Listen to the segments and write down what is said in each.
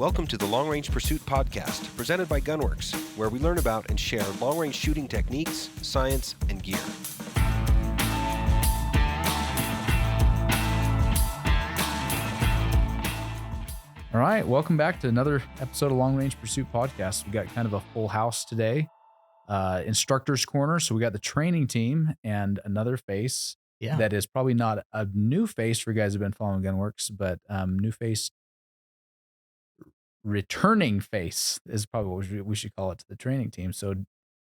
Welcome to the Long Range Pursuit Podcast, presented by Gunworks, where we learn about and share long-range shooting techniques, science, and gear. All right, welcome back to another episode of Long Range Pursuit Podcast. We got kind of a full house today. Instructor's Corner, so we got the training team and another face that is probably not a new face for you guys who've been following Gunworks, but new face, returning face is probably what we should call it to the training team. So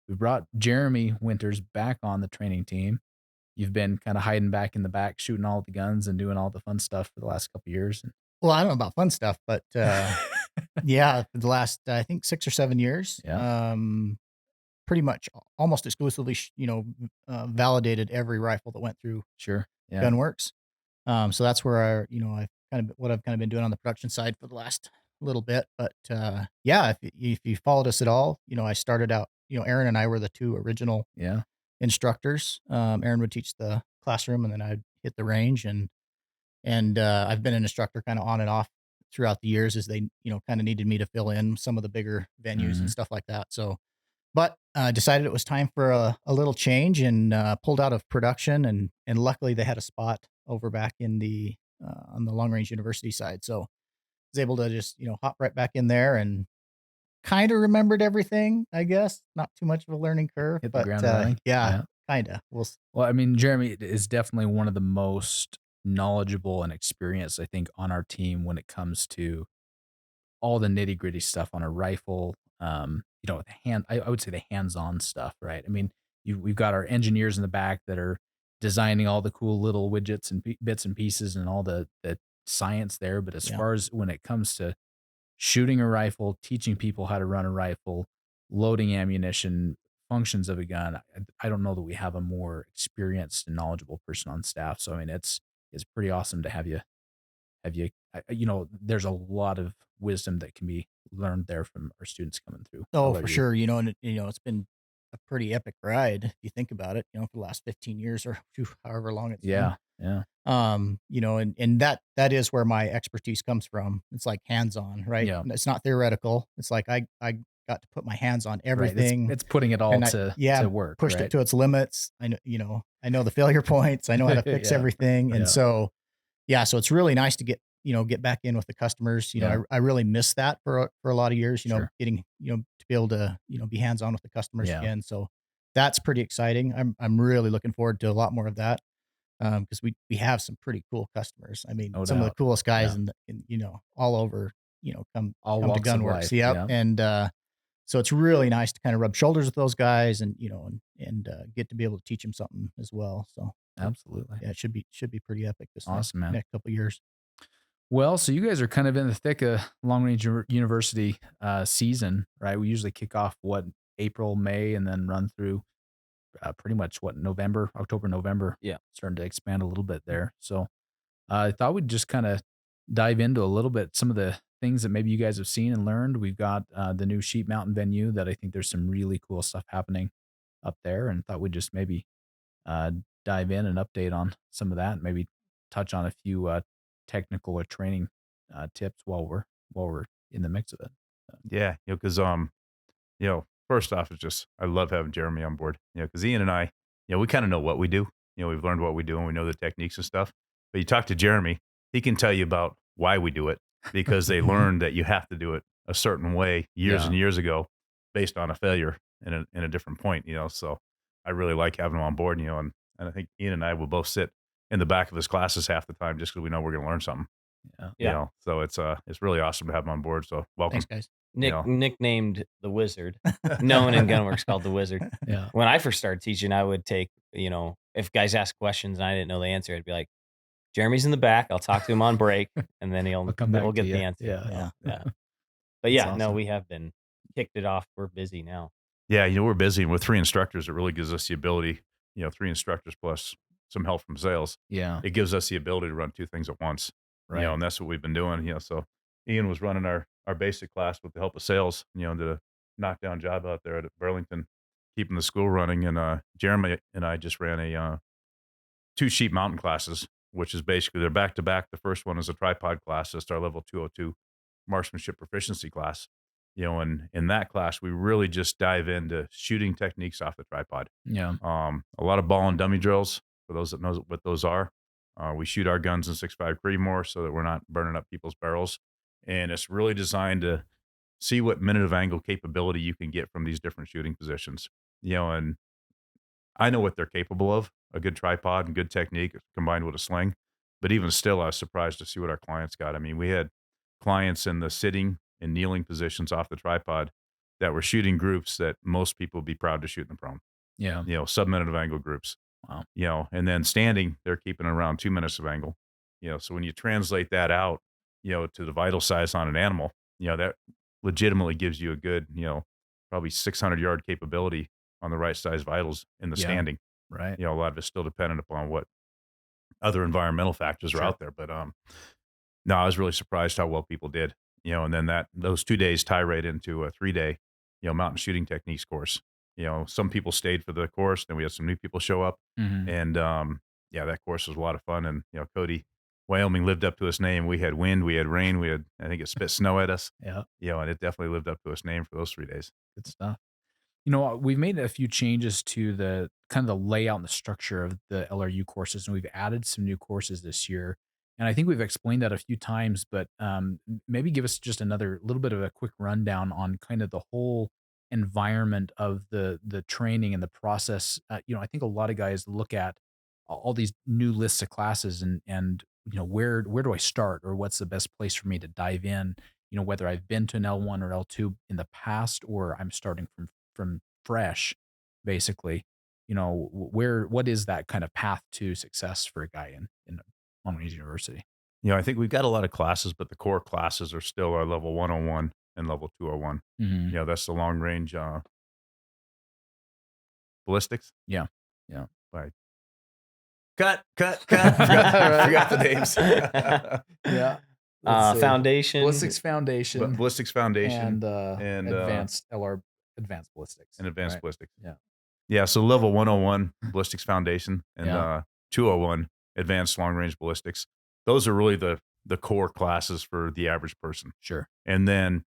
we brought Jeremy Winters back on the training team. You've been kind of hiding back in the back, shooting all the guns and doing all the fun stuff for the last couple of years. Well, I don't know about fun stuff, but yeah, for the last, I think 6 or 7 years, pretty much almost exclusively, validated every rifle that went through Gunworks. So that's where I've kind of been doing on the production side for the last little bit. But if you followed us at all, I started out, Aaron and I were the two original instructors. Aaron would teach the classroom and then I'd hit the range, and I've been an instructor kind of on and off throughout the years as they, kind of needed me to fill in some of the bigger venues and stuff like that. So, but decided it was time for a little change and pulled out of production, and luckily they had a spot over back in the on the Long Range University side. So I was able to just, hop right back in there and kind of remembered everything, I guess. Not too much of a learning curve, Hit the but ground running. kind of. Well, I mean, Jeremy is definitely one of the most knowledgeable and experienced, I think, on our team when it comes to all the nitty gritty stuff on a rifle. The I would say the hands-on stuff, right? I mean, we've got our engineers in the back that are designing all the cool little widgets and bits and pieces and all the science there. But as far as when it comes to shooting a rifle, teaching people how to run a rifle, loading ammunition, functions of a gun, I don't know that we have a more experienced and knowledgeable person on staff. So, I mean, it's pretty awesome to have you, there's a lot of wisdom that can be learned there from our students coming through. Oh, for sure. It's been a pretty epic ride if you think about it, for the last 15 years or however long it's been. Yeah. And that is where my expertise comes from. It's like hands-on, right? Yeah. It's not theoretical. It's like I got to put my hands on everything. Right. It's putting it all to work. Pushed it to its limits. I know the failure points. I know how to fix everything. And so it's really nice to get back in with the customers. I really miss that for a lot of years, getting, to be able to, be hands-on with the customers again. So that's pretty exciting. I'm really looking forward to a lot more of that. Because we have some pretty cool customers. I mean, some of the coolest guys in all over, come to Gunworks. Yep. And so it's really nice to kind of rub shoulders with those guys and get to be able to teach them something as well. So absolutely, it should be pretty epic this next couple of years. Well, so you guys are kind of in the thick of Long Range University season, right? We usually kick off April, May, and then run through pretty much October, November. Yeah. Starting to expand a little bit there. So I thought we'd just kind of dive into a little bit some of the things that maybe you guys have seen and learned. We've got the new Sheep Mountain venue that I think there's some really cool stuff happening up there, and thought we'd just maybe dive in and update on some of that, and maybe touch on a few technical or training tips while we're in the mix of it. Yeah, because first off, it's just I love having Jeremy on board. Because Ian and I, we kind of know what we do. We've learned what we do and we know the techniques and stuff. But you talk to Jeremy, he can tell you about why we do it, because they learned that you have to do it a certain way years and years ago, based on a failure in a different point. So I really like having him on board. And I think Ian and I will both sit in the back of his classes half the time just because we know we're going to learn something. Yeah. So it's really awesome to have him on board. So welcome. Thanks, guys. Nicknamed the Wizard, known in Gunworks called the Wizard. Yeah. When I first started teaching, I would take, if guys asked questions and I didn't know the answer, I'd be like, Jeremy's in the back. I'll talk to him on break, and then we'll get the answer. Yeah. But awesome. No, we have been kicked it off. We're busy now. Yeah, we're busy, and with 3 instructors, it really gives us the ability, 3 instructors plus some help from sales. Yeah. It gives us the ability to run 2 things at once. Right. And that's what we've been doing. So Ian was running our basic class with the help of sales, did a knockdown job out there at Burlington, keeping the school running. And Jeremy and I just ran 2 Sheep Mountain classes, which is basically they're back to back. The first one is a tripod class. It's our level 202. Marksmanship Proficiency class, and in that class, we really just dive into shooting techniques off the tripod. Yeah. A lot of ball and dummy drills for those that knows what those are. We shoot our guns in 6.5 Creedmoor so that we're not burning up people's barrels. And it's really designed to see what minute of angle capability you can get from these different shooting positions. And I know what they're capable of, a good tripod and good technique combined with a sling. But even still, I was surprised to see what our clients got. I mean, we had clients in the sitting and kneeling positions off the tripod that were shooting groups that most people would be proud to shoot in the prone, Yeah. sub-minute of angle groups. Wow. And then standing, they're keeping around 2 minutes of angle. So when you translate that out, to the vital size on an animal, that legitimately gives you a good, probably 600-yard capability on the right size vitals in the Yeah. standing. Right. A lot of it's still dependent upon what other environmental factors are Sure. out there. But no, I was really surprised how well people did. And then those 2 days tie right into a 3-day, mountain shooting techniques course. Some people stayed for the course, then we had some new people show up, Mhm. and yeah, that course was a lot of fun. And Cody, Wyoming lived up to its name. We had wind, we had rain, I think it spit snow at us. Yeah. And it definitely lived up to its name for those 3 days. Good stuff. We've made a few changes to the kind of the layout and the structure of the LRU courses, and we've added some new courses this year. And I think we've explained that a few times, but maybe give us just another little bit of a quick rundown on kind of the whole environment of the training and the process. I think a lot of guys look at all these new lists of classes and where do I start, or what's the best place for me to dive in? Whether I've been to an L1 or L2 in the past, or I'm starting from fresh, basically. What is that kind of path to success for a guy in Long Range University? I think we've got a lot of classes, but the core classes are still our level 101 and level 201. Mm-hmm. That's the long range ballistics. Yeah. Yeah. Right. Cut. Forgot the names. Yeah. Foundation. Ballistics Foundation Ballistics Foundation and advanced LR advanced ballistics. and advanced right? ballistics. Yeah. Yeah, so level 101 ballistics foundation and Yeah. 201 advanced long range ballistics. Those are really the core classes for the average person. Sure. And then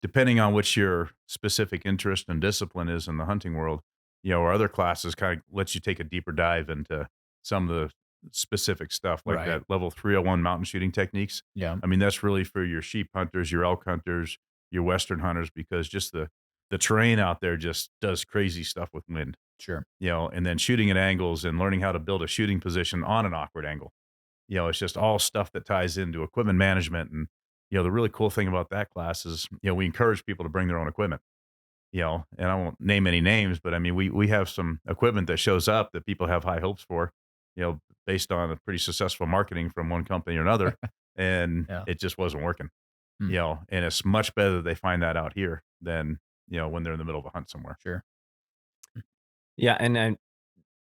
depending on which your specific interest and discipline is in the hunting world, our other classes kind of lets you take a deeper dive into some of the specific stuff like Right. that level 301 mountain shooting techniques. Yeah. I mean, that's really for your sheep hunters, your elk hunters, your western hunters, because just the terrain out there just does crazy stuff with wind, Sure. and then shooting at angles and learning how to build a shooting position on an awkward angle. It's just all stuff that ties into equipment management. And, the really cool thing about that class is, we encourage people to bring their own equipment, and I won't name any names, but I mean, we have some equipment that shows up that people have high hopes for, based on a pretty successful marketing from one company or another. And Yeah. it just wasn't working, Hmm. and it's much better that they find that out here than, when they're in the middle of a hunt somewhere. Sure. Yeah, and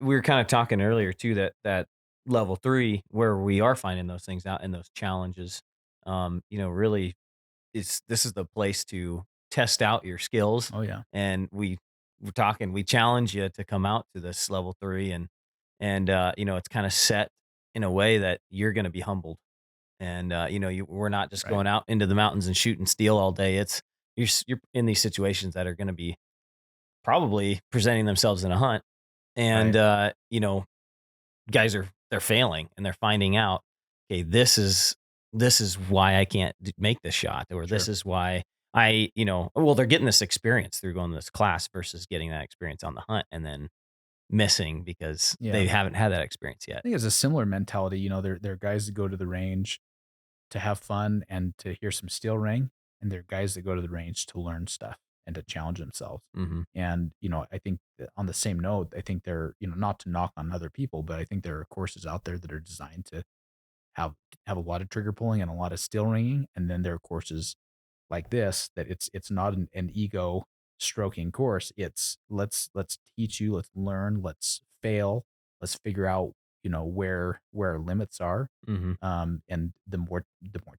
we were kind of talking earlier too that level 3 where we are finding those things out and those challenges, really this is the place to test out your skills. Oh yeah. And we challenge you to come out to this level 3 and it's kind of set in a way that you're going to be humbled. And we're not just Right. going out into the mountains and shooting steel all day. It's you're in these situations that are going to be probably presenting themselves in a hunt. And guys they're failing and they're finding out, okay, this is why I can't make this shot, or this Sure. is why well, they're getting this experience through going to this class versus getting that experience on the hunt and then missing because Yeah. they haven't had that experience I yet. think it's a similar mentality. There are guys that go to the range to have fun and to hear some steel ring, and there are guys that go to the range to learn stuff and to challenge themselves. Mm-hmm. And I think that on the same note, I think they're not to knock on other people, but I think there are courses out there that are designed to have a lot of trigger pulling and a lot of steel ringing, and then there are courses like this that it's not an ego stroking course. It's let's teach you, let's learn, let's fail, let's figure out where our limits are. Mm-hmm. And the more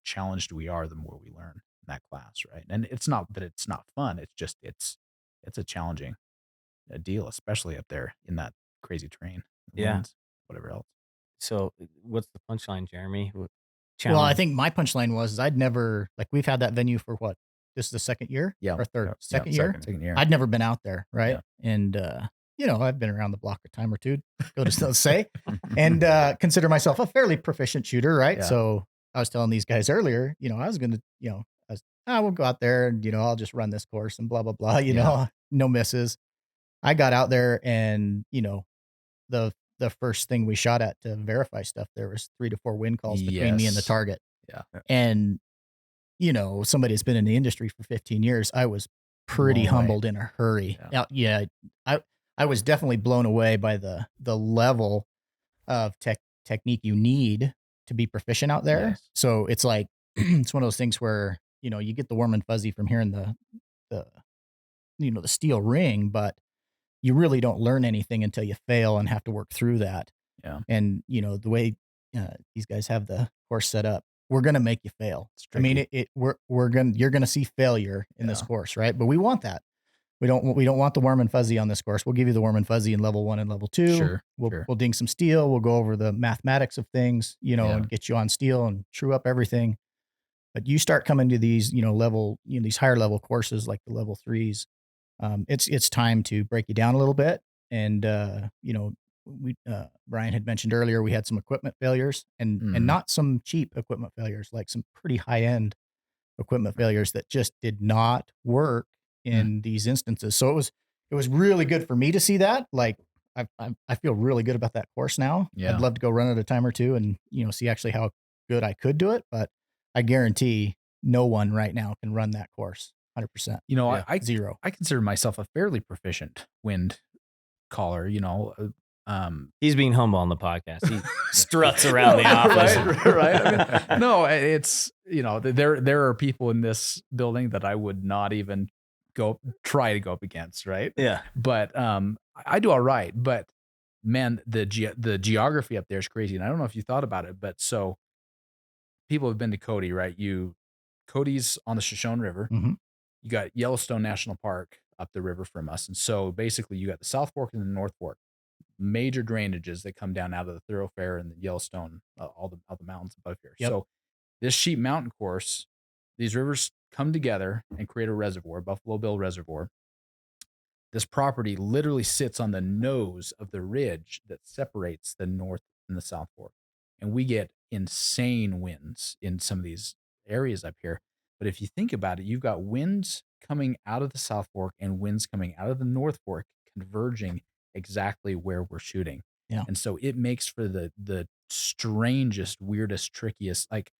challenged we are, the more we learn in that class, right? And it's not that it's not fun, it's just it's a challenging deal, especially up there in that crazy terrain, Yeah. winds, whatever else. So what's the punchline, Jeremy? challenge? Well, I think my punchline was I'd never, like, we've had that venue for what? This is the second year? Yeah. Or third? Yeah. Second Yeah, year? Second year. I'd never been out there, right? Yeah. And, I've been around the block a time or two, go to say, and consider myself a fairly proficient shooter, right? Yeah. So I was telling these guys earlier, I was going to, we'll go out there and, I'll just run this course and blah, blah, blah, no misses. I got out there and, the first thing we shot at to verify stuff, there was 3 to 4 wind calls between me and the Yes. target. Yeah. And, somebody that's been in the industry for 15 years, I was pretty Blown away. humbled in a hurry. Yeah. I was definitely blown away by the level of technique you need to be proficient out there. Yes. So it's like, it's one of those things where, you get the warm and fuzzy from hearing the steel ring, but you really don't learn anything until you fail and have to work through that. Yeah. And, the way these guys have the course set up, we're going to make you fail. It's I mean, tricky. you're going to see failure in this Yeah. course, right? But we want that. We don't want the warm and fuzzy on this course. We'll give you the warm and fuzzy in level 1 and level 2. Sure. We'll ding some steel. We'll go over the mathematics of things, and get you on steel and true up everything. But you start coming to these, these higher level courses like the level 3s. It's time to break you down a little bit. And, Brian had mentioned earlier, we had some equipment failures and not some cheap equipment failures, like some pretty high end equipment failures that just did not work in these instances. So it was really good for me to see that. Like I feel really good about that course now. Yeah. I'd love to go run it a time or two and, see actually how good I could do it. But I guarantee no one right now can run that course 100%. I zero. I consider myself a fairly proficient wind caller, He's being humble on the podcast. He struts around the office. right. I mean, no, it's, there are people in this building that I would not even try to go up against. Right. Yeah. But, I do all right, but man, the geography up there is crazy. And I don't know if you thought about it, but so people have been to Cody, right? Cody's on the Shoshone River. Mhm. You got Yellowstone National Park up the river from us. And so basically you got the South Fork and the North Fork, major drainages that come down out of the thoroughfare and the Yellowstone, all the mountains above here. Yep. So this sheep mountain course, these rivers come together and create a reservoir, Buffalo Bill Reservoir. This property literally sits on the nose of the ridge that separates the North and the South Fork. And we get insane winds in some of these areas up here. But if you think about it, you've got winds coming out of the South Fork and winds coming out of the North Fork converging exactly where we're shooting. Yeah. And so it makes for the strangest, weirdest, trickiest, like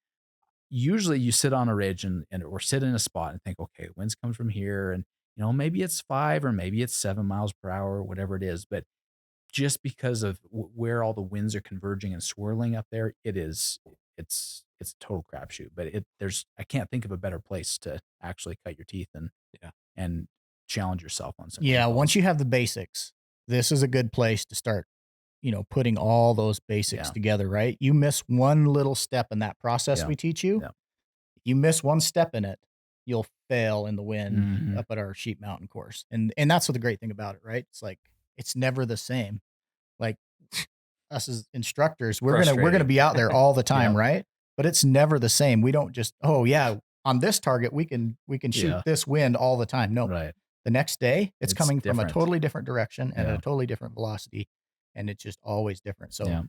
usually you sit on a ridge and or sit in a spot and think, okay, winds come from here and maybe it's 5 or maybe it's 7 miles per hour, or whatever it is. But just because of where all the winds are converging and swirling up there, it's a total crapshoot. But I can't think of a better place to actually cut your teeth and challenge yourself on something. Yeah. Once you have the basics, this is a good place to start, putting all those basics together, right? You miss one little step in that process we teach you. Yeah. You miss one step in it, you'll fail in the wind up at our Sheep Mountain course. And that's what the great thing about it, right? It's like, it's never the same. Like us as instructors, we're going to be out there all the time. Right. But it's never the same. We don't just, on this target, we can shoot this wind all the time. No, right. The next day it's coming different. from a totally different direction and at a totally different velocity. And it's just always different. So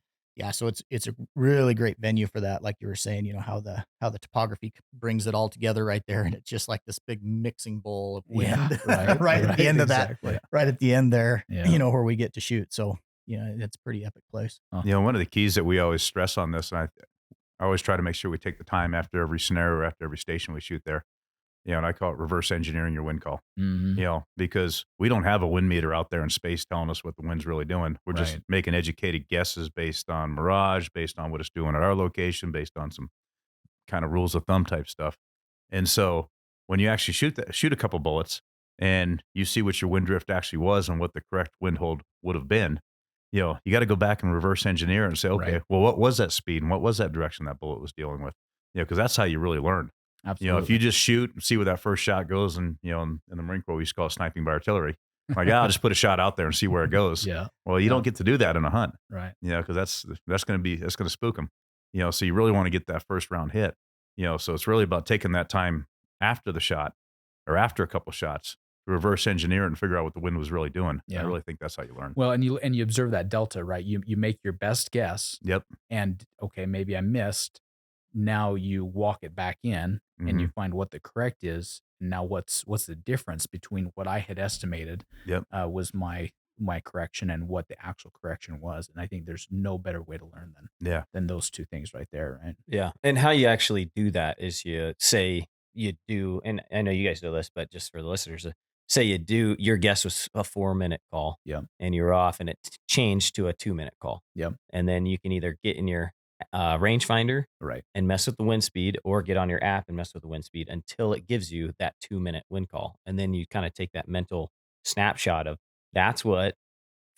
so it's a really great venue for that. Like you were saying, how the topography brings it all together right there. And it's just like this big mixing bowl of wind right at the end of that, right at the end there, where we get to shoot. So, it's a pretty epic place. One of the keys that we always stress on this, and I always try to make sure we take the time after every scenario or after every station we shoot there, and I call it reverse engineering your wind call, because we don't have a wind meter out there in space telling us what the wind's really doing. We're just making educated guesses based on mirage, based on what it's doing at our location, based on some kind of rules of thumb type stuff. And so when you actually shoot a couple bullets and you see what your wind drift actually was and what the correct wind hold would have been, you got to go back and reverse engineer and say, okay, well, what was that speed and what was that direction that bullet was dealing with? Because that's how you really learn. Absolutely. If you just shoot and see where that first shot goes, and in the Marine Corps we used to call it sniping by artillery. Like, I'll just put a shot out there and see where it goes. Well, you don't get to do that in a hunt, right? Because that's going to spook them. So you really want to get that first round hit, so it's really about taking that time after the shot or after a couple shots to reverse engineer it and figure out what the wind was really doing. Yeah. I really think that's how you learn. Well, and you observe that delta, right? You make your best guess. Yep. And okay, maybe I missed. Now you walk it back in and you find what the correct is. Now what's the difference between what I had estimated Yep. Was my correction and what the actual correction was. And I think there's no better way to learn than those two things right there, right? Yeah. And how you actually do that is you say you do, and I know you guys know this, but just for the listeners, say you do, your guess was a 4-minute call. Yep. And you're off and it changed to a 2-minute call. Yep. And then you can either get in your rangefinder Right. and mess with the wind speed, or get on your app and mess with the wind speed until it gives you that 2-minute wind call. And then you kind of take that mental snapshot of that's what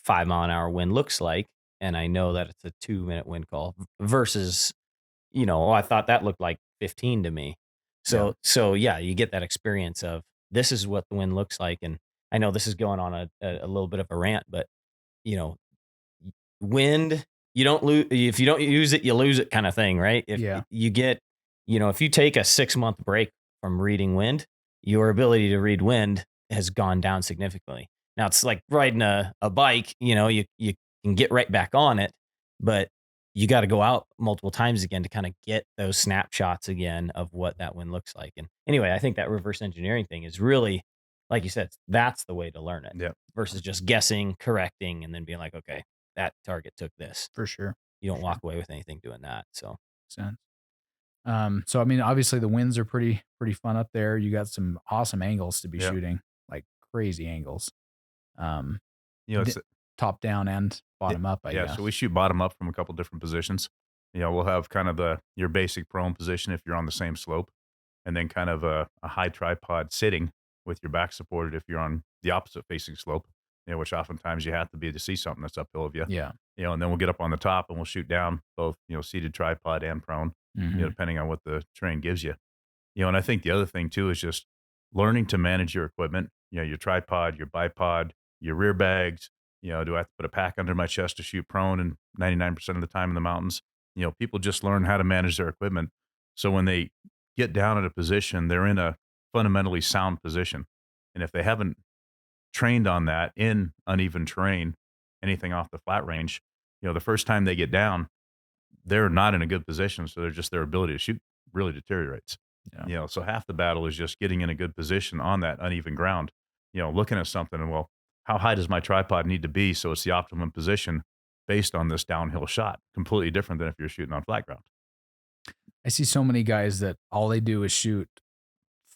5 mile an hour wind looks like. And I know that it's a 2-minute wind call versus, I thought that looked like 15 to me. So yeah, you get that experience of this is what the wind looks like. And I know this is going on a little bit of a rant, but wind, you don't lose, if you don't use it, you lose it kind of thing, right? If you get, if you take a 6-month break from reading wind, your ability to read wind has gone down significantly. Now it's like riding a bike, you can get right back on it, but you got to go out multiple times again to kind of get those snapshots again of what that wind looks like. And anyway, I think that reverse engineering thing is really, like you said, that's the way to learn it versus just guessing, correcting, and then being like, okay, that target took this. For sure. You don't walk away with anything doing that. So, sense. So I mean, obviously the winds are pretty fun up there. You got some awesome angles to be shooting, like crazy angles. It's top down and bottom up, I guess. So we shoot bottom up from a couple different positions. We'll have kind of your basic prone position if you're on the same slope, and then kind of a high tripod sitting with your back supported if you're on the opposite facing slope, which oftentimes you have to be to see something that's uphill of you. Yeah. And then we'll get up on the top and we'll shoot down both, seated tripod and prone, depending on what the terrain gives you. And I think the other thing too is just learning to manage your equipment, your tripod, your bipod, your rear bags. Do I have to put a pack under my chest to shoot prone and 99% of the time in the mountains? People just learn how to manage their equipment. So when they get down at a position, they're in a fundamentally sound position. And if they haven't trained on that in uneven terrain, anything off the flat range, the first time they get down, they're not in a good position. So their ability to shoot really deteriorates. Yeah. So half the battle is just getting in a good position on that uneven ground, looking at something and, well, how high does my tripod need to be so it's the optimum position based on this downhill shot? Completely different than if you're shooting on flat ground. I see so many guys that all they do is shoot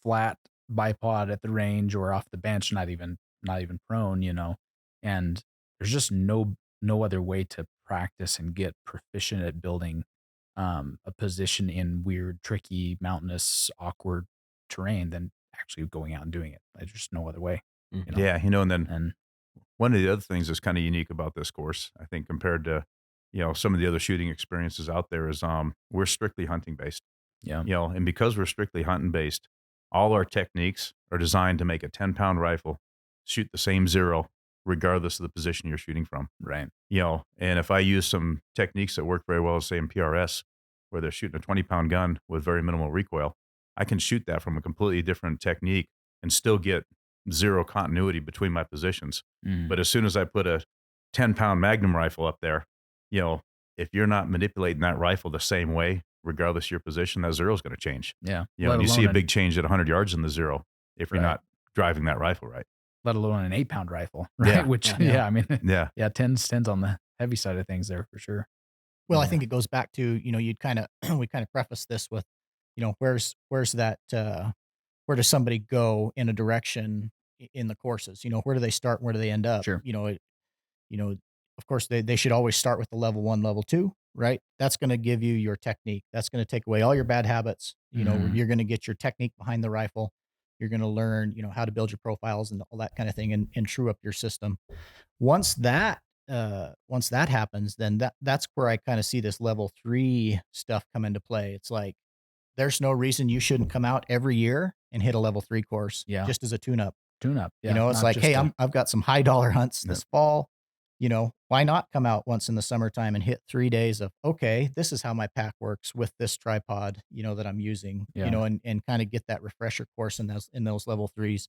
flat bipod at the range or off the bench, not even prone, and there's just no other way to practice and get proficient at building a position in weird, tricky, mountainous, awkward terrain than actually going out and doing it. There's just no other way. Yeah, and then one of the other things that's kind of unique about this course, I think, compared to some of the other shooting experiences out there, is we're strictly hunting based. Yeah. And because we're strictly hunting based, all our techniques are designed to make a 10-pound rifle shoot the same zero regardless of the position you're shooting from. Right. And if I use some techniques that work very well, say in PRS, where they're shooting a 20-pound gun with very minimal recoil, I can shoot that from a completely different technique and still get zero continuity between my positions. But as soon as I put a 10-pound Magnum rifle up there, if you're not manipulating that rifle the same way, regardless of your position, that zero is going to change. Yeah. And you see a big change at 100 yards in the zero if you're not driving that rifle right. Let alone an 8-pound rifle, right? Yeah. Which, I mean, yeah, 10's on the heavy side of things there for sure. Well, I think it goes back to, you'd kind of, we kind of preface this with, where's that, where does somebody go in a direction in the courses? Where do they start? Where do they end up? Sure. Of course they should always start with the level 1, level 2, right? That's going to give you your technique. That's going to take away all your bad habits. You're going to get your technique behind the rifle. You're going to learn, how to build your profiles and all that kind of thing and true up your system. Once that happens, then that's where I kind of see this level 3 stuff come into play. It's like, there's no reason you shouldn't come out every year and hit a level 3 course just as a tune-up. Yeah. It's like, hey, I've got some high dollar hunts this fall. why not come out once in the summertime and hit 3 days of, okay, this is how my pack works with this tripod, that I'm using, Yeah. and kind of get that refresher course in those level threes,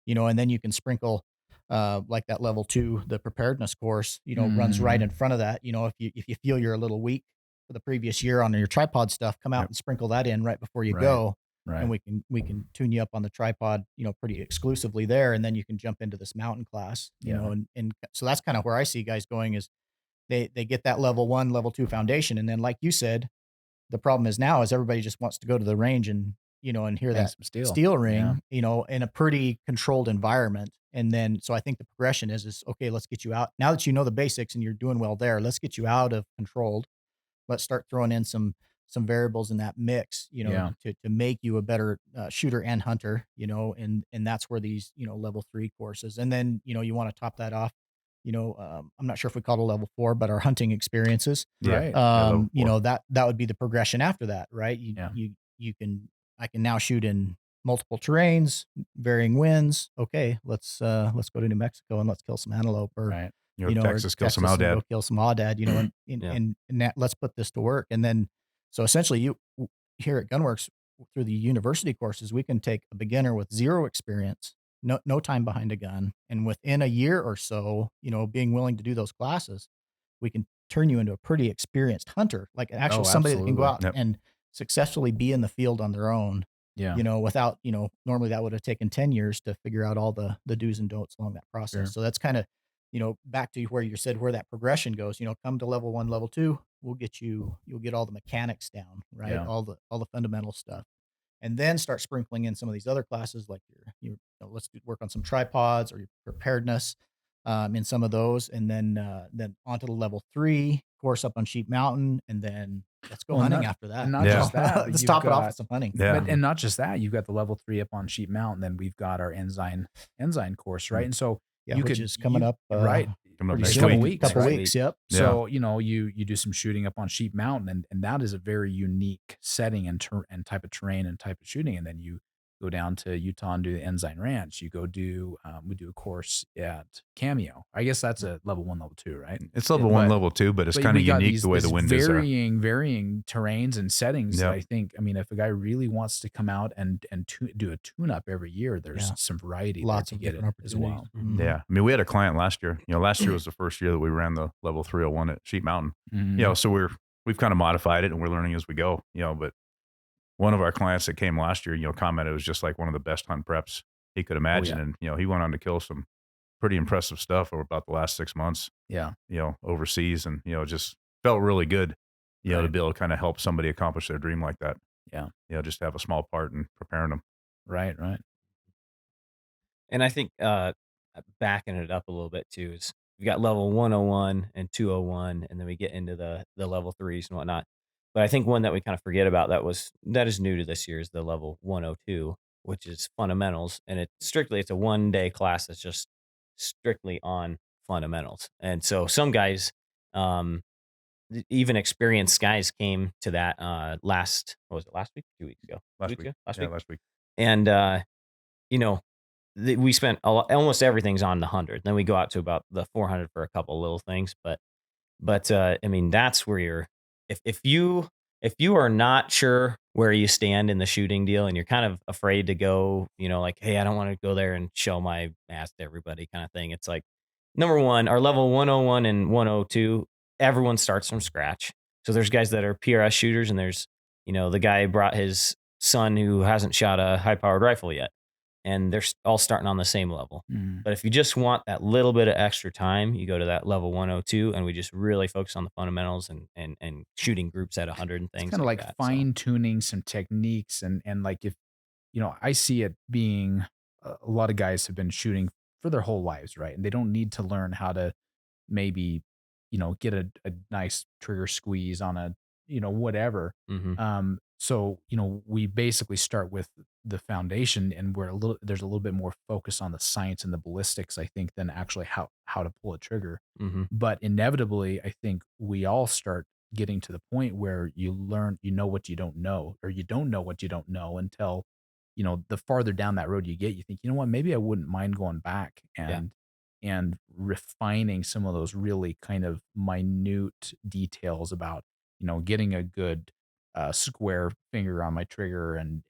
and then you can sprinkle, like that level two, the preparedness course, runs right in front of that. If you feel you're a little weak for the previous year on your tripod stuff, come out Yep. and sprinkle that in right before you Right. go. Right. And we can tune you up on the tripod, pretty exclusively there. And then you can jump into this mountain class, Yeah. and so that's kind of where I see guys going is they get that level one, level two foundation. And then, like you said, the problem is now is everybody just wants to go to the range and, and hear Bang that some steel. steel Yeah. ring, in a pretty controlled environment. And then, so I think the progression is, okay, let's get you out. Now that you know the basics and you're doing well there, let's get you out of controlled. Let's start throwing in some variables in that mix, Yeah. to make you a better shooter and hunter, and that's where these, level three courses. And then, you want to top that off, I'm not sure if we call it a level four, but our hunting experiences, Yeah. Right. Yeah, level four. that would be the progression after that, right? Yeah. I can now shoot in multiple terrains, varying winds. Okay, let's go to New Mexico and let's kill some antelope, or Right. or Texas, kill some Texas, and go Aldad. kill some aoudad, and Yeah. and that, let's put this to work. And then, so essentially, here at Gunworks, through the university courses, we can take a beginner with zero experience, no time behind a gun, and within a year or so, being willing to do those classes, we can turn you into a pretty experienced hunter, like actual Oh, somebody that can go absolutely. out Yep. and successfully be in the field on their own, Yeah. without, normally that would have taken 10 years to figure out all the do's and don'ts along that process. Sure. So that's kind of, back to where you said where that progression goes, come to level one, level two, you'll get all the mechanics down, right? Yeah. All the fundamental stuff. And then start sprinkling in some of these other classes, like let's work on some tripods or your preparedness, in some of those. And then onto the level three course up on Sheep Mountain. And then let's go Well, hunting not- after that. and not Yeah. just that, but Let's you've top it off got- with some hunting. Yeah. But and not just that, you've got the level 3 up on Sheep Mountain. Then we've got our Ensign course, right? And so Yeah, you which could is coming up, right? Coming up pretty next soon. week. Weeks, couple right? weeks. Yep. So you do some shooting up on Sheep Mountain, and that is a very unique setting and type of terrain and type of shooting. And then you go down to Utah and do the Ensign Ranch. You go do we do a course at Cameo. I guess that's a level 1, level 2, right? It's level one, But- level two, but it's But kind of we got unique the way the these wind is there. varying terrains and settings. That Yep. I think, I mean, if a guy really wants to come out and do a tune up every year, there's Yeah. some variety Lots there of to get different it as well. opportunities. Mhm. Yeah. I mean, we had a client last year. Last year was the first year that we ran the level 301 at Sheep Mountain. Mhm. So we've kind of modified it and we're learning as we go, but one of our clients that came last year, commented it was just like one of the best hunt preps he could imagine. And, he went on to kill some pretty impressive stuff over about the last 6 months, Yeah. overseas. And, just felt really good, to Right. be able to kind of help somebody accomplish their dream like that. Yeah. Just to have a small part in preparing them. Right. And I think backing it up a little bit too is we got level 101 and 201, and then we get into the level threes and whatnot. But I think one that we kind of forget about that is new to this year is the level 102, which is fundamentals, and it's a 1-day class that's just strictly on fundamentals. And so some guys, even experienced guys, came to that last week, 2 weeks ago, Last 2 weeks week. ago? Last Yeah, week, last week. and we spent almost everything's on the 100. Then we go out to about the 400 for a couple little things, but I mean, that's where you're, if you are not sure where you stand in the shooting deal and you're kind of afraid to go, like, hey, I don't want to go there and show my ass to everybody kind of thing. It's like, number one, our level 101 and 102, everyone starts from scratch. So there's guys that are PRS shooters, and there's, the guy brought his son who hasn't shot a high powered rifle yet, and they're all starting on the same level. Mhm. But if you just want that little bit of extra time, you go to that level 102, and we just really focus on the fundamentals and shooting groups at 100 and things. It's kind of like that. fine tuning some techniques, and like, if I see it being a lot of guys have been shooting for their whole lives, right? And they don't need to learn how to maybe get a nice trigger squeeze on a whatever. So we basically start with the foundation, and there's a little bit more focus on the science and the ballistics, I think, than actually how to pull a trigger. But inevitably, I think we all start getting to the point where you learn, what you don't know, or you don't know what you don't know until, the farther down that road you get, you think, maybe I wouldn't mind going back and and refining some of those really kind of minute details about, getting a good square finger on my trigger and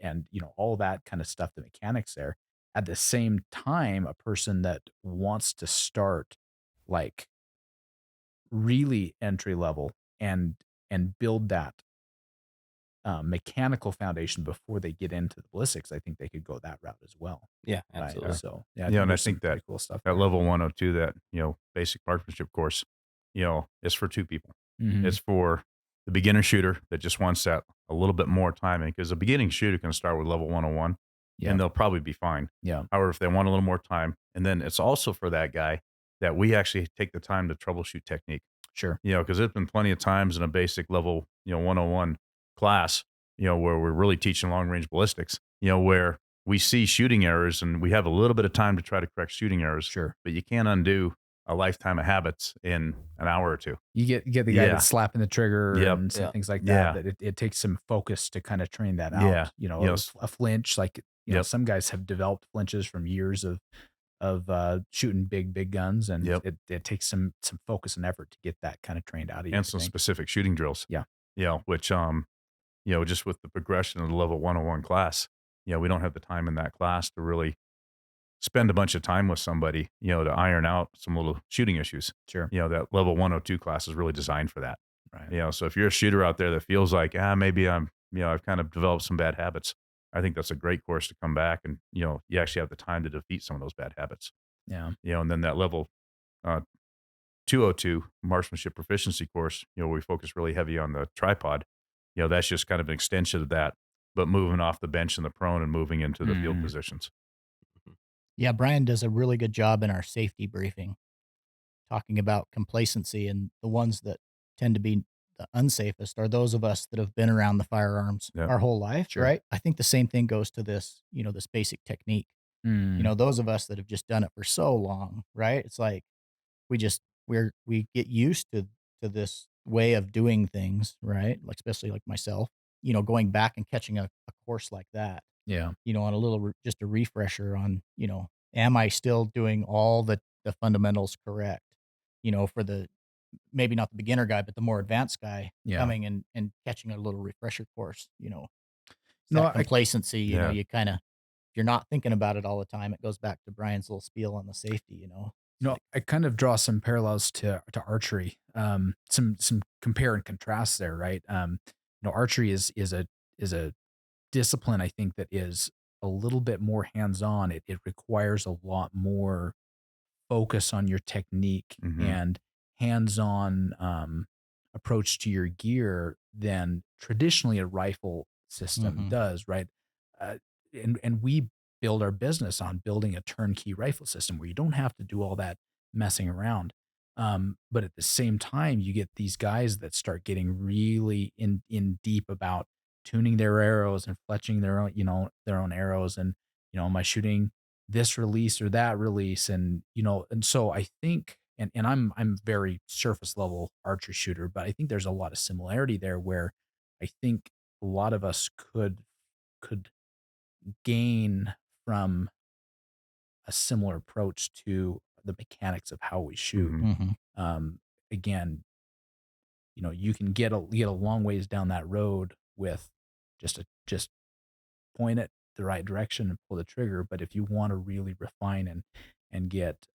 all that kind of stuff, the mechanics there. At the same time, a person that wants to start like really entry level and build that mechanical foundation before they get into the ballistics, I think they could go that route as well. Yeah, Right? absolutely. So yeah, And I there's some think that pretty cool stuff that there. level 102, that, basic marksmanship course, is for two people. Mhm. It's for the beginner shooter that just wants that a little bit more time in, because a beginning shooter can start with level 101 Yeah. and they'll probably be fine. Yeah. However, if they want a little more time, and then it's also for that guy that we actually take the time to troubleshoot technique. Sure. Because there's been plenty of times in a basic level, 101 class, where we're really teaching long range ballistics, where we see shooting errors and we have a little bit of time to try to correct shooting errors. Sure. But you can't undo a lifetime of habits in an hour or two. You get the guy Yeah. that's slapping the trigger Yep. and some Yeah. things like Yeah. that. That it takes some focus to kind of train that out. Yeah. A flinch, like Yep. some guys have developed flinches from years of shooting big guns, and Yep. it takes some focus and effort to get that kind of trained out of you. And I some think. specific shooting drills. Yeah. Which, just with the progression of the level 101 class, we don't have the time in that class to really spend a bunch of time with somebody, to iron out some little shooting issues. Sure. That level 102 class is really designed for that. Right. So if you're a shooter out there that feels like, maybe I've kind of developed some bad habits, I think that's a great course to come back and, you actually have the time to defeat some of those bad habits. Yeah. And then that level 202 Marksmanship Proficiency course, we focus really heavy on the tripod. That's just kind of an extension of that, but moving off the bench and the prone and moving into the field Mhm. positions. Yeah, Brian does a really good job in our safety briefing, talking about complacency, and the ones that tend to be the unsafest are those of us that have been around the firearms Yep. our whole life, Sure. right? I think the same thing goes to this, this basic technique. Mm. Those of us that have just done it for so long, right? It's like we get used to this way of doing things, right? Like especially like myself, going back and catching a course like that, Yeah. on a little just a refresher on, am I still doing all the fundamentals correct? For the maybe not the beginner guy, but the more advanced guy Yeah. coming and catching a little refresher course, No, that complacency, Yeah. you kind of, you're not thinking about it all the time. It goes back to Brian's little spiel on the safety, It's like, I kind of draw some parallels to archery. Some compare and contrast there, right? Archery is a discipline, I think, that is a little bit more hands-on. It requires a lot more focus on your technique Mhm. and hands-on approach to your gear than traditionally a rifle system Mhm. does, right? Uh, and we build our business on building a turnkey rifle system where you don't have to do all that messing around. But at the same time, you get these guys that start getting really in deep about tuning their arrows and fletching their own arrows, and am I shooting this release or that release, and so I think, and I'm very surface level archer shooter, but I think there's a lot of similarity there where I think a lot of us could gain from a similar approach to the mechanics of how we shoot. Mhm. Mhm. Again, you can get a long ways down that road with just point it the right direction and pull the trigger. But if you want to really refine and get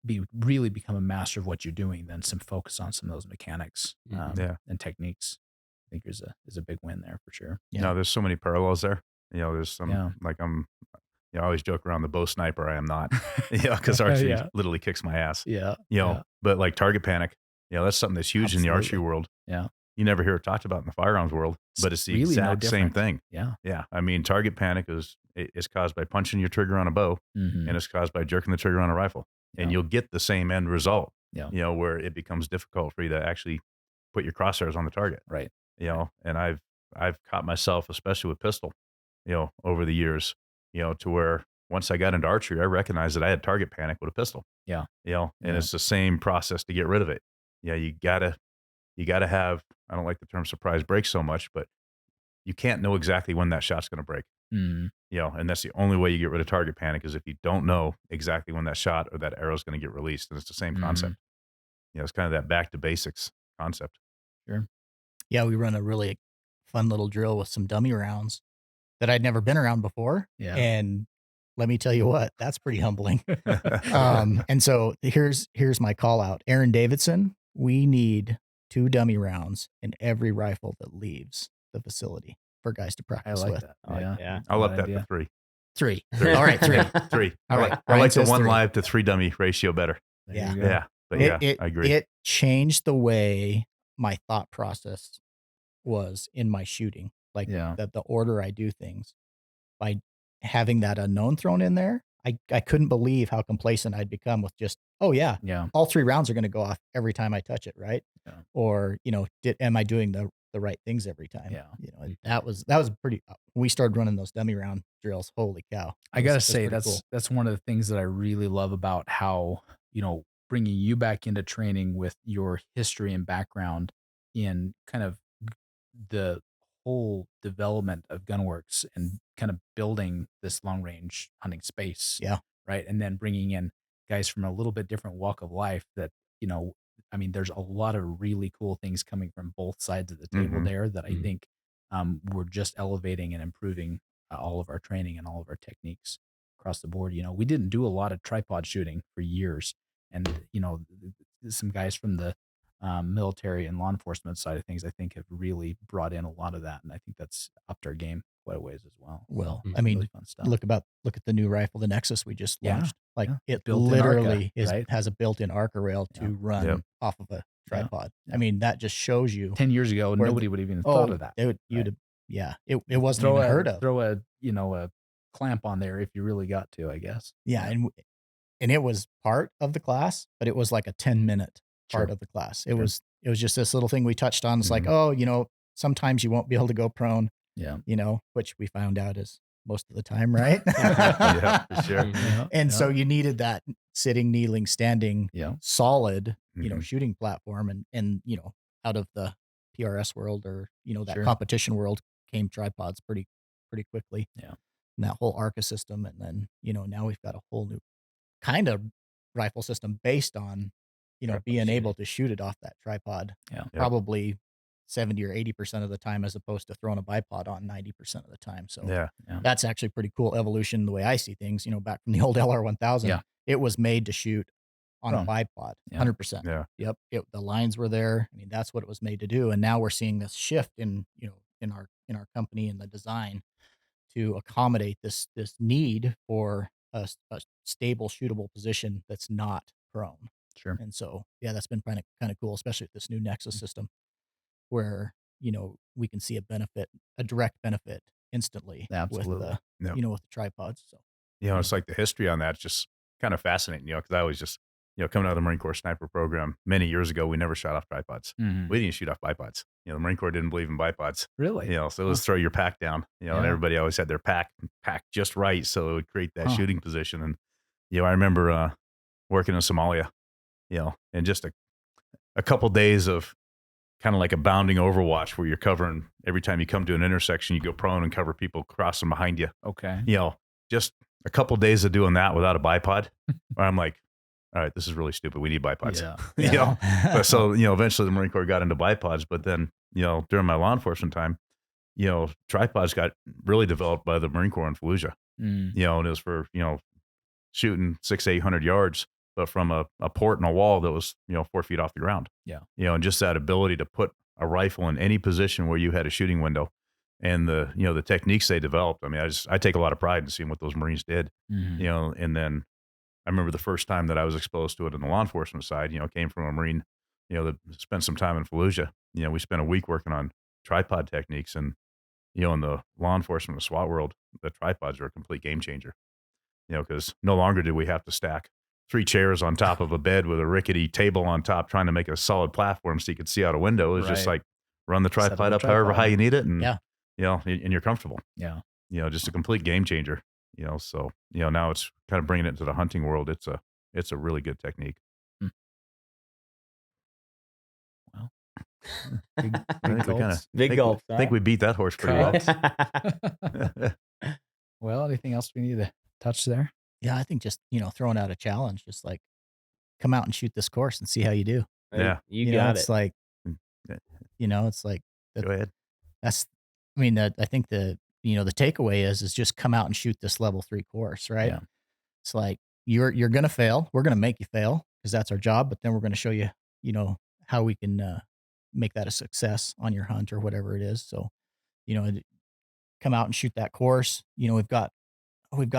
become a master of what you're doing, then some focus on some of those mechanics Mhm. Yeah. and techniques, I think is a big win there for sure. Yeah. No, there's so many parallels there. There's some, Yeah. like I always joke around the bow sniper. I am not, because archery Yeah. literally kicks my ass. Yeah. But like target panic, that's something that's huge in the archery Absolutely. world. Yeah. You never hear it talked about in the firearms world, but it's the really no exact same different. thing. Yeah. Yeah. I mean, target panic is caused by punching your trigger on a bow, Mhm. and it's caused by jerking the trigger on a rifle. And Yeah. you'll get the same end result, Yeah. where it becomes difficult for you to actually put your crosshairs on the target, Right. and I've caught myself, especially with pistol, over the years, to where once I got into archery, I recognized that I had target panic with a pistol, Yeah. and Yeah. it's the same process to get rid of it. You gotta have, I don't like the term surprise break so much, but you can't know exactly when that shot's going to break. Mm. And that's the only way you get rid of target panic is if you don't know exactly when that shot or that arrow is going to get released. And it's the same concept. It's kind of that back to basics concept. Sure. Yeah, we run a really fun little drill with some dummy rounds that I'd never been around before. Yeah. And let me tell you what, that's pretty humbling. And so here's my call out. Aaron Davidson, we need 2 dummy rounds in every rifle that leaves the facility for guys to I practice like with. that. Yeah. I'll up Good that idea. to 3. 3. 3. All right, 3. 3. All right. I like the Ryan 1 says 3. live to 3 dummy ratio better. There you go. Yeah. But I agree. It changed the way my thought process was in my shooting, like the order I do things. By having that unknown thrown in there, I couldn't believe how complacent I'd become with just, Yeah. all 3 rounds are going to go off every time I touch it, right? Yeah. Or, am I doing the right things every time? Yeah. That was pretty, when we started running those dummy round drills, holy cow. I got to say, pretty cool. that's one of the things that I really love about how, bringing you back into training with your history and background in kind of the whole development of Gunworks and kind of building this long range hunting space. Yeah. Right. And then bringing in guys from a little bit different walk of life that, there's a lot of really cool things coming from both sides of the table there that I think we're just elevating and improving all of our training and all of our techniques across the board. We didn't do a lot of tripod shooting for years. And, some guys from the military and law enforcement side of things, I think, have really brought in a lot of that. And I think that's upped our game quite a ways as well. Well, So, I mean, really fun stuff. look at the new rifle, the Nexus we just launched. It Built-in literally ARCA, right? has a built-in ARCA rail to run off of a tripod. I mean, that just shows you 10 years ago, nobody would have even thought of that. It wasn't even heard of. Throw a clamp on there if you really got to, I guess. Yeah. And it was part of the class, but it was like a 10-minute part of the class. It was just this little thing we touched on. It's like, sometimes you won't be able to go prone, which we found out is most of the time, right? Yeah, for sure. And so you needed that sitting, kneeling, standing, solid, shooting platform. And, out of the PRS world or, that competition world came tripods pretty quickly. Yeah. And that whole ARCA system. And then, now we've got a whole new kind of rifle system based on, being able to shoot it off that tripod. Yeah. Probably 70 or 80% of the time, as opposed to throwing a bipod on 90% of the time. So that's actually pretty cool evolution, the way I see things, back from the old LR1000. Yeah. It was made to shoot on a bipod, 100%. Yeah. Yep. The lines were there. I mean, that's what it was made to do. And now we're seeing this shift in our company and the design to accommodate this need for a stable, shootable position that's not prone. Sure. And so, that's been kind of cool, especially with this new Nexus system, where we can see a direct benefit instantly Absolutely. with the tripods. So it's like the history on that's just kind of fascinating, because I was just coming out of the Marine Corps sniper program many years ago, we never shot off tripods. Mm-hmm. We didn't shoot off bipods. The Marine Corps didn't believe in bipods. Really? So it was throw your pack down. And everybody always had their pack just right, so it would create that shooting position. And I remember working in Somalia, and just a couple days of kind of like a bounding overwatch where you're covering every time you come to an intersection, you go prone and cover people crossing behind you. Okay. Just a couple days of doing that without a bipod, where I'm like, all right, this is really stupid. We need bipods. But so, eventually the Marine Corps got into bipods, but then, during my law enforcement time, tripods got really developed by the Marine Corps in Fallujah, and it was for, shooting 600-800 yards, but from a port and a wall that was, 4 feet off the ground. Yeah. And just that ability to put a rifle in any position where you had a shooting window and the techniques they developed. I mean, I take a lot of pride in seeing what those Marines did, and then I remember the first time that I was exposed to it on the law enforcement side, came from a Marine, that spent some time in Fallujah. We spent a week working on tripod techniques, and, in the law enforcement and SWAT world, the tripods are a complete game changer, because no longer do we have to stack 3 chairs on top of a bed with a rickety table on top trying to make a solid platform so you could see out a window. It's just like run the tripod up however high you need it, and, and you're comfortable. Yeah. Just a complete game changer. So, now it's kind of bringing it into the hunting world. It's a really good technique. Well, big gulps. I think we beat that horse pretty well. Well, anything else we need to touch there? Yeah, I think just, throwing out a challenge, just like come out and shoot this course and see how you do. Yeah. You got it's it. like, Yeah. it's like Go ahead. that's, I think the takeaway is just come out and shoot this level 3 course, right? Yeah. It's like you're going to fail. We're going to make you fail because that's our job. But then we're going to show you, how we can make that a success on your hunt or whatever it is. So, come out and shoot that course. We've got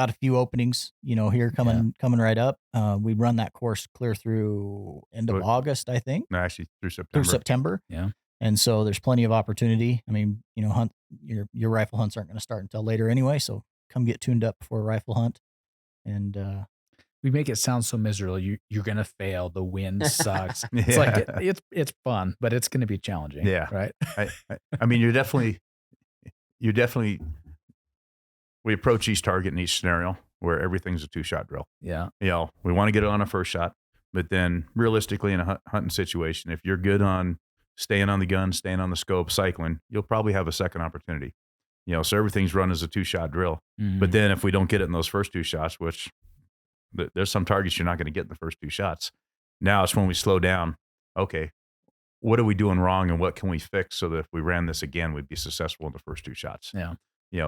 a few openings, here coming right up. We run that course clear through end of August, I think. No, actually through Through September. Yeah. And so there's plenty of opportunity. Your rifle hunts aren't going to start until later anyway. So come get tuned up for a rifle hunt. And we make it sound so miserable. You're gonna fail. The wind sucks. It's like it's fun, but it's gonna be challenging. Yeah. Right. I mean, you're definitely. We approach each target in each scenario where everything's a 2-shot drill. Yeah. We want to get it on a first shot, but then realistically in a hunting situation, if you're good on staying on the gun, staying on the scope, cycling, you'll probably have a second opportunity. So everything's run as a 2-shot drill. Mm-hmm. But then if we don't get it in those first 2 shots, which there's some targets you're not going to get in the first 2 shots. Now it's when we slow down. Okay, what are we doing wrong and what can we fix so that if we ran this again, we'd be successful in the first 2 shots? Yeah.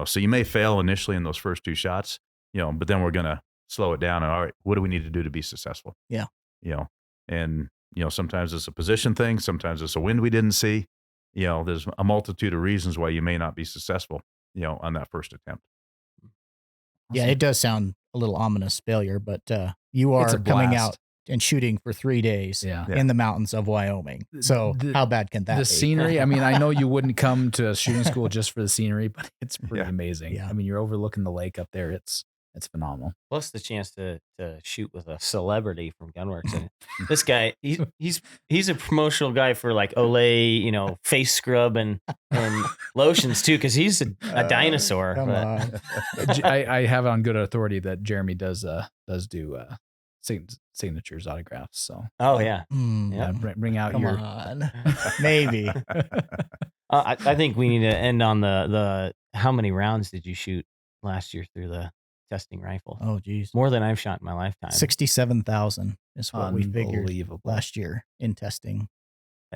So you may fail initially in those first 2 shots, but then we're going to slow it down and all right, what do we need to do to be successful? Yeah. And sometimes it's a position thing. Sometimes it's a wind we didn't see. There's a multitude of reasons why you may not be successful, on that first attempt. Yeah, it does sound a little ominous failure, but you are coming out and shooting for 3 days in the mountains of Wyoming. So how bad can that be? The scenery, I know you wouldn't come to a shooting school just for the scenery, but it's pretty amazing. Yeah. You're overlooking the lake up there. It's phenomenal. Plus the chance to shoot with a celebrity from Gunworks. And this guy, he's a promotional guy for like Olay, face scrub and lotions too, because he's a dinosaur. Come on. I have on good authority that Jeremy does do signatures, autographs. So bring out Come on. Maybe. I think we need to end on the how many rounds did you shoot last year through the testing rifle? Oh, geez. More than I've shot in my lifetime. 67,000 is what we figured last year in testing.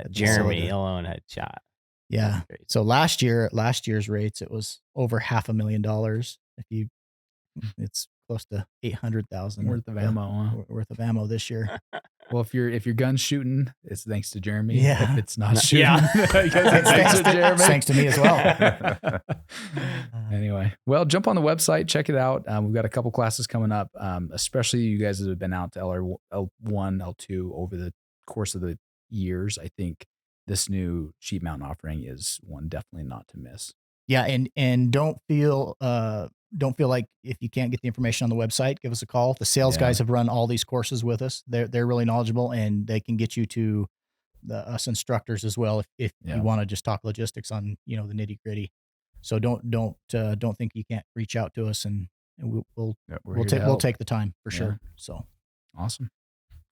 Jeremy alone had shot. Yeah. So last year's rates, it was over $500,000. It's close to 800,000 worth of ammo. Worth of ammo this year. Well, if your gun's shooting, it's thanks to Jeremy. Yeah. If it's not shooting, thanks to me as well. Anyway, well, jump on the website, check it out. We've got a couple classes coming up, especially you guys that have been out to L1, L2 over the course of the years. I think this new sheep mountain offering is one definitely not to miss. Yeah, and don't feel like if you can't get the information on the website, give us a call. The sales guys have run all these courses with us. They're really knowledgeable, and they can get you to us instructors as well if you want to just talk logistics on the nitty gritty. So don't think you can't reach out to us, and we'll take the time for sure. So awesome.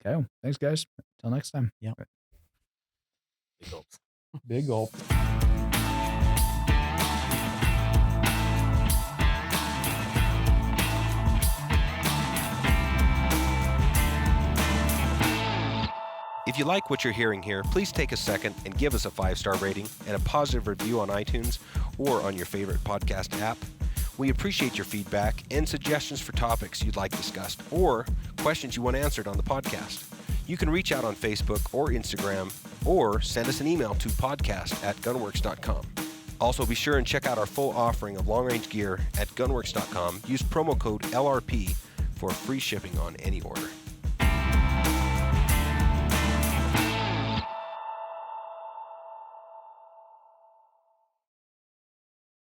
Okay, well, thanks guys. Till next time. Yeah. Big gulps. Big gulp. If you like what you're hearing here, please take a second and give us a 5-star rating and a positive review on iTunes or on your favorite podcast app. We appreciate your feedback and suggestions for topics you'd like discussed or questions you want answered on the podcast. You can reach out on Facebook or Instagram or send us an email to podcast@gunworks.com. Also, be sure and check out our full offering of long-range gear at gunworks.com. Use promo code LRP for free shipping on any order.